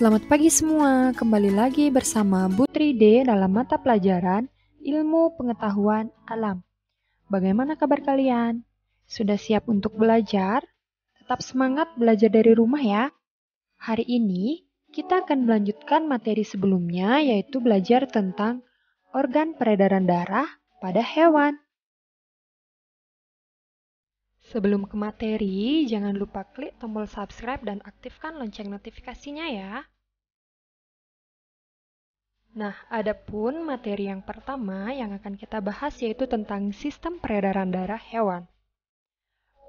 Selamat pagi semua, kembali lagi bersama Bu Tride dalam mata pelajaran Ilmu Pengetahuan Alam. Bagaimana kabar kalian? Sudah siap untuk belajar? Tetap semangat belajar dari rumah ya. Hari ini kita akan melanjutkan materi sebelumnya, yaitu belajar tentang organ peredaran darah pada hewan. Sebelum ke materi, jangan lupa klik tombol subscribe dan aktifkan lonceng notifikasinya ya. Nah, adapun materi yang pertama yang akan kita bahas yaitu tentang sistem peredaran darah hewan.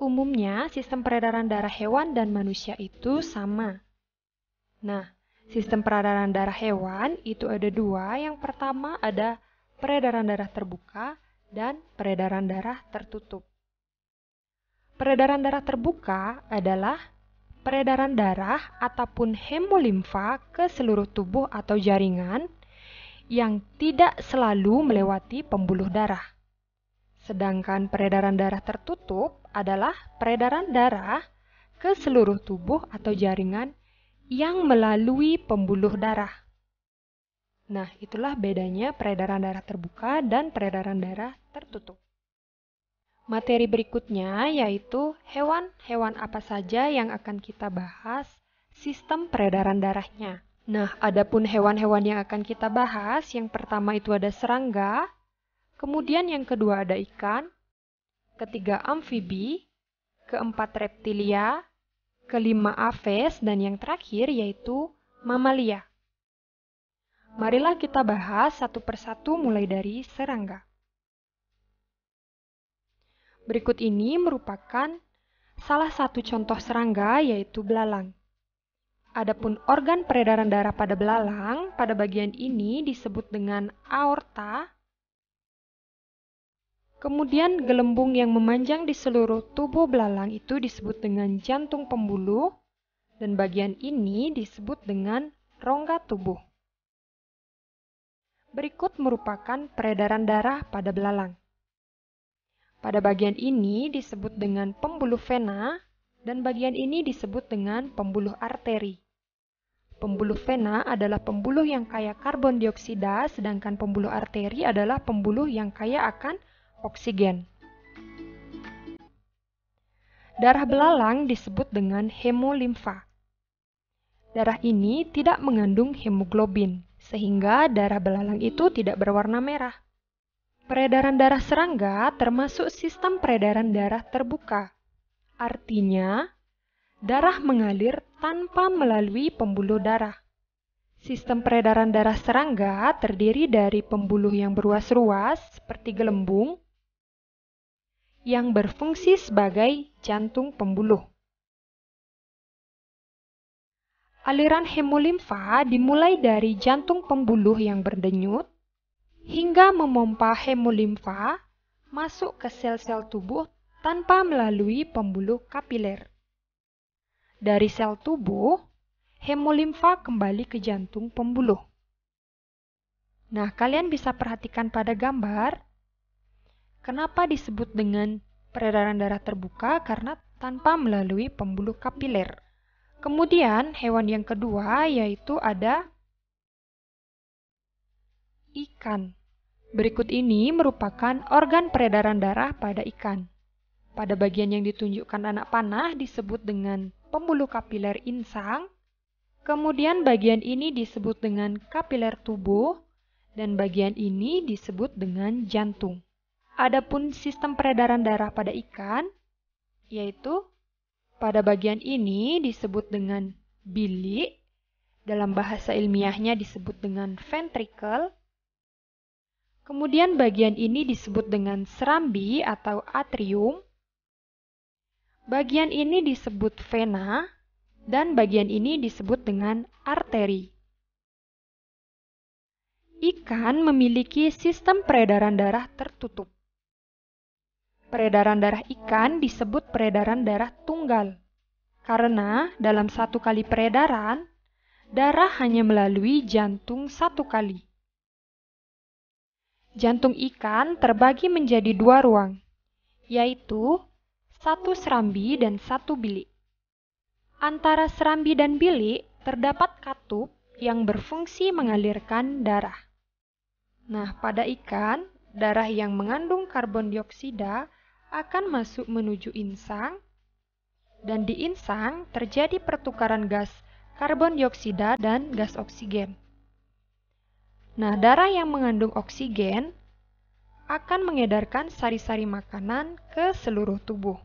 Umumnya, sistem peredaran darah hewan dan manusia itu sama. Nah, sistem peredaran darah hewan itu ada dua. Yang pertama ada peredaran darah terbuka dan peredaran darah tertutup. Peredaran darah terbuka adalah peredaran darah ataupun hemolimfa ke seluruh tubuh atau jaringan yang tidak selalu melewati pembuluh darah. Sedangkan peredaran darah tertutup adalah peredaran darah ke seluruh tubuh atau jaringan yang melalui pembuluh darah. Nah, itulah bedanya peredaran darah terbuka dan peredaran darah tertutup. Materi berikutnya yaitu hewan-hewan apa saja yang akan kita bahas sistem peredaran darahnya. Nah, adapun hewan-hewan yang akan kita bahas, yang pertama itu ada serangga, kemudian yang kedua ada ikan, ketiga amfibi, keempat reptilia, kelima aves, dan yang terakhir yaitu mamalia. Marilah kita bahas satu persatu mulai dari serangga. Berikut ini merupakan salah satu contoh serangga yaitu belalang. Adapun organ peredaran darah pada belalang, pada bagian ini disebut dengan aorta. Kemudian gelembung yang memanjang di seluruh tubuh belalang itu disebut dengan jantung pembuluh, dan bagian ini disebut dengan rongga tubuh. Berikut merupakan peredaran darah pada belalang. Pada bagian ini disebut dengan pembuluh vena, dan bagian ini disebut dengan pembuluh arteri. Pembuluh vena adalah pembuluh yang kaya karbon dioksida, sedangkan pembuluh arteri adalah pembuluh yang kaya akan oksigen. Darah belalang disebut dengan hemolimfa. Darah ini tidak mengandung hemoglobin, sehingga darah belalang itu tidak berwarna merah. Peredaran darah serangga termasuk sistem peredaran darah terbuka. Artinya, darah mengalir tanpa melalui pembuluh darah. Sistem peredaran darah serangga terdiri dari pembuluh yang beruas-ruas seperti gelembung yang berfungsi sebagai jantung pembuluh. Aliran hemolimfa dimulai dari jantung pembuluh yang berdenyut hingga memompa hemolimfa masuk ke sel-sel tubuh tanpa melalui pembuluh kapiler. Dari sel tubuh, hemolimfa kembali ke jantung pembuluh. Nah, kalian bisa perhatikan pada gambar, kenapa disebut dengan peredaran darah terbuka? Karena tanpa melalui pembuluh kapiler. Kemudian, hewan yang kedua yaitu ada ikan. Berikut ini merupakan organ peredaran darah pada ikan. Pada bagian yang ditunjukkan anak panah disebut dengan pembuluh kapiler insang. Kemudian bagian ini disebut dengan kapiler tubuh, dan bagian ini disebut dengan jantung. Adapun sistem peredaran darah pada ikan, yaitu pada bagian ini disebut dengan bilik, dalam bahasa ilmiahnya disebut dengan ventricle. Kemudian bagian ini disebut dengan serambi atau atrium. Bagian ini disebut vena, dan bagian ini disebut dengan arteri. Ikan memiliki sistem peredaran darah tertutup. Peredaran darah ikan disebut peredaran darah tunggal, karena dalam satu kali peredaran, darah hanya melalui jantung satu kali. Jantung ikan terbagi menjadi dua ruang, yaitu satu serambi dan satu bilik. Antara serambi dan bilik terdapat katup yang berfungsi mengalirkan darah. Nah, pada ikan, darah yang mengandung karbon dioksida akan masuk menuju insang, dan di insang terjadi pertukaran gas karbon dioksida dan gas oksigen. Nah, darah yang mengandung oksigen akan mengedarkan sari-sari makanan ke seluruh tubuh.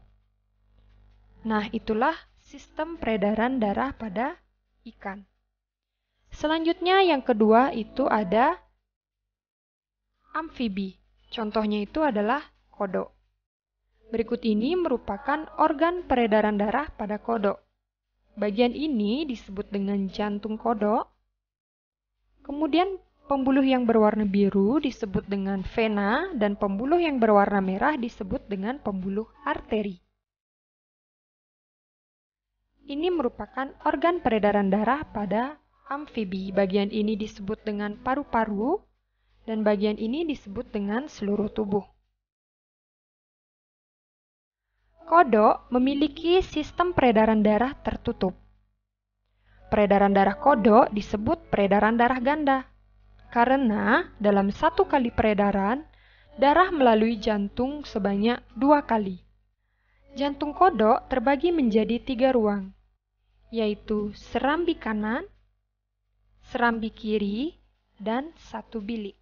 Nah, itulah sistem peredaran darah pada ikan. Selanjutnya yang kedua itu ada amfibi. Contohnya itu adalah kodok. Berikut ini merupakan organ peredaran darah pada kodok. Bagian ini disebut dengan jantung kodok. Kemudian pembuluh yang berwarna biru disebut dengan vena dan pembuluh yang berwarna merah disebut dengan pembuluh arteri. Ini merupakan organ peredaran darah pada amfibi. Bagian ini disebut dengan paru-paru dan bagian ini disebut dengan seluruh tubuh. Kodok memiliki sistem peredaran darah tertutup. Peredaran darah kodok disebut peredaran darah ganda, karena dalam satu kali peredaran, darah melalui jantung sebanyak 2 kali. Jantung kodok terbagi menjadi 3 ruang, yaitu serambi kanan, serambi kiri, dan 1 bilik.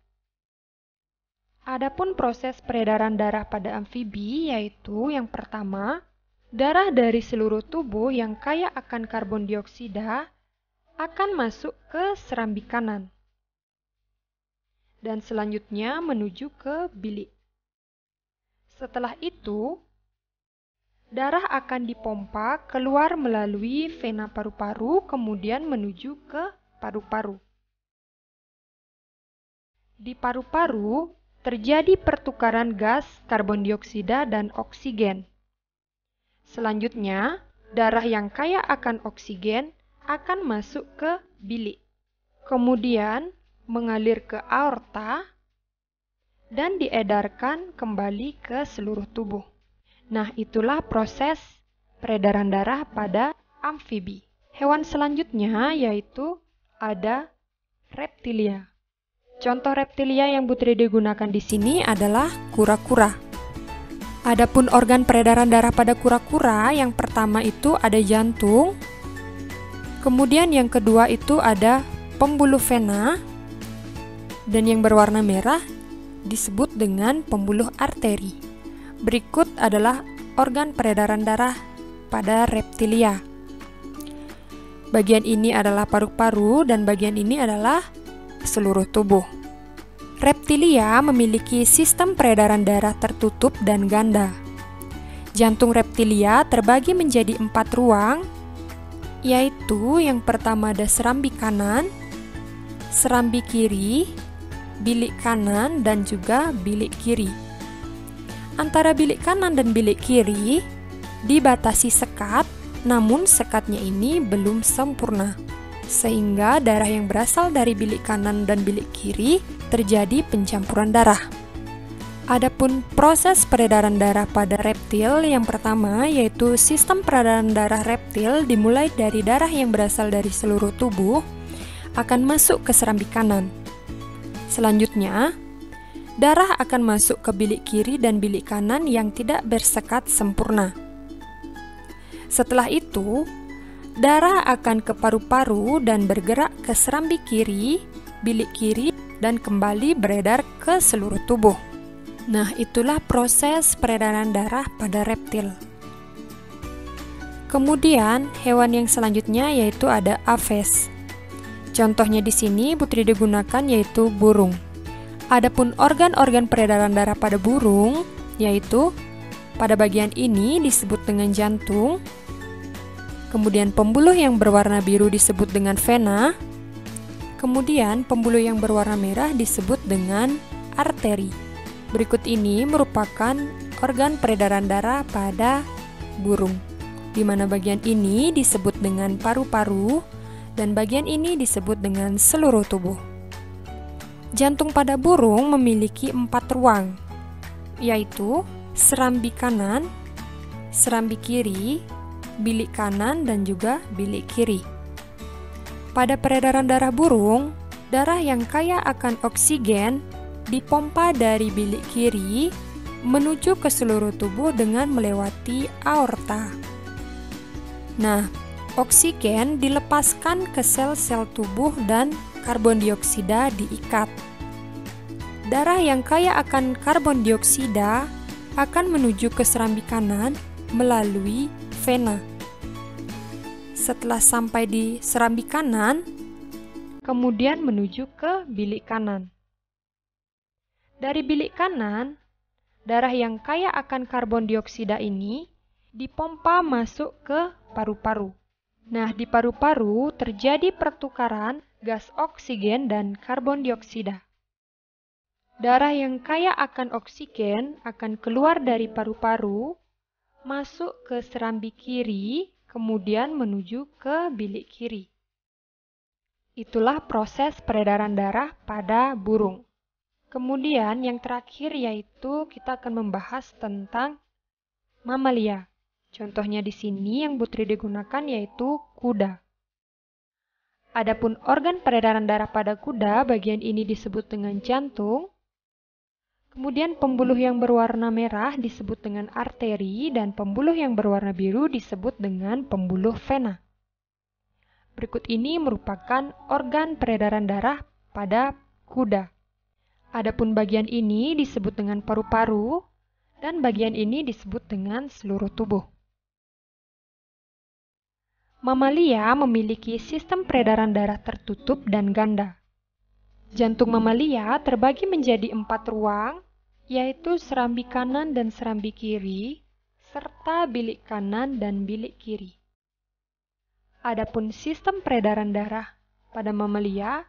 Adapun proses peredaran darah pada amfibi yaitu yang pertama, darah dari seluruh tubuh yang kaya akan karbon dioksida akan masuk ke serambi kanan dan selanjutnya menuju ke bilik. Setelah itu, darah akan dipompa keluar melalui vena paru-paru kemudian menuju ke paru-paru. Di paru-paru terjadi pertukaran gas karbon dioksida dan oksigen. Selanjutnya, darah yang kaya akan oksigen akan masuk ke bilik, kemudian mengalir ke aorta dan diedarkan kembali ke seluruh tubuh. Nah, itulah proses peredaran darah pada amfibi. Hewan selanjutnya yaitu ada reptilia. Contoh reptilia yang Putri digunakan di sini adalah kura-kura. Adapun organ peredaran darah pada kura-kura, yang pertama itu ada jantung. Kemudian yang kedua itu ada pembuluh vena. Dan yang berwarna merah disebut dengan pembuluh arteri. Berikut adalah organ peredaran darah pada reptilia. Bagian ini adalah paru-paru dan bagian ini adalah seluruh tubuh. Reptilia memiliki sistem peredaran darah tertutup dan ganda. Jantung reptilia terbagi menjadi 4 ruang, yaitu yang pertama ada serambi kanan, serambi kiri, bilik kanan, dan juga bilik kiri. Antara bilik kanan dan bilik kiri dibatasi sekat, namun sekatnya ini belum sempurna, sehingga darah yang berasal dari bilik kanan dan bilik kiri terjadi pencampuran darah. Adapun proses peredaran darah pada reptil yang pertama yaitu sistem peredaran darah reptil dimulai dari darah yang berasal dari seluruh tubuh akan masuk ke serambi kanan. Selanjutnya, darah akan masuk ke bilik kiri dan bilik kanan yang tidak bersekat sempurna. Setelah itu, darah akan ke paru-paru dan bergerak ke serambi kiri, bilik kiri, dan kembali beredar ke seluruh tubuh. Nah, itulah proses peredaran darah pada reptil. Kemudian, hewan yang selanjutnya yaitu ada aves. Contohnya di sini Putri digunakan yaitu burung. Adapun organ-organ peredaran darah pada burung yaitu pada bagian ini disebut dengan jantung. Kemudian pembuluh yang berwarna biru disebut dengan vena. Kemudian pembuluh yang berwarna merah disebut dengan arteri. Berikut ini merupakan organ peredaran darah pada burung, di mana bagian ini disebut dengan paru-paru dan bagian ini disebut dengan seluruh tubuh. Jantung pada burung memiliki 4 ruang, yaitu serambi kanan, serambi kiri, bilik kanan, dan juga bilik kiri. Pada peredaran darah burung, darah yang kaya akan oksigen dipompa dari bilik kiri menuju ke seluruh tubuh dengan melewati aorta. Nah, oksigen dilepaskan ke sel-sel tubuh dan karbon dioksida diikat. Darah yang kaya akan karbon dioksida akan menuju ke serambi kanan melalui vena. Setelah sampai di serambi kanan, kemudian menuju ke bilik kanan. Dari bilik kanan, darah yang kaya akan karbon dioksida ini dipompa masuk ke paru-paru. Nah, di paru-paru terjadi pertukaran gas oksigen dan karbon dioksida. Darah yang kaya akan oksigen akan keluar dari paru-paru, masuk ke serambi kiri, kemudian menuju ke bilik kiri. Itulah proses peredaran darah pada burung. Kemudian yang terakhir yaitu kita akan membahas tentang mamalia. Contohnya di sini yang Putri digunakan yaitu kuda. Adapun organ peredaran darah pada kuda, bagian ini disebut dengan jantung. Kemudian pembuluh yang berwarna merah disebut dengan arteri dan pembuluh yang berwarna biru disebut dengan pembuluh vena. Berikut ini merupakan organ peredaran darah pada kuda. Adapun bagian ini disebut dengan paru-paru dan bagian ini disebut dengan seluruh tubuh. Mamalia memiliki sistem peredaran darah tertutup dan ganda. Jantung mamalia terbagi menjadi 4 ruang, yaitu serambi kanan dan serambi kiri, serta bilik kanan dan bilik kiri. Adapun sistem peredaran darah pada mamalia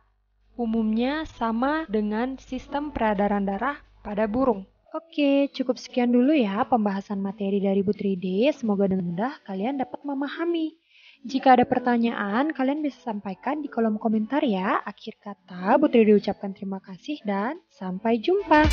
umumnya sama dengan sistem peredaran darah pada burung. Oke, cukup sekian dulu ya pembahasan materi dari Bu 3D. Semoga dengan mudah kalian dapat memahami. Jika ada pertanyaan, kalian bisa sampaikan di kolom komentar ya. Akhir kata, Bu 3D ucapkan terima kasih dan sampai jumpa.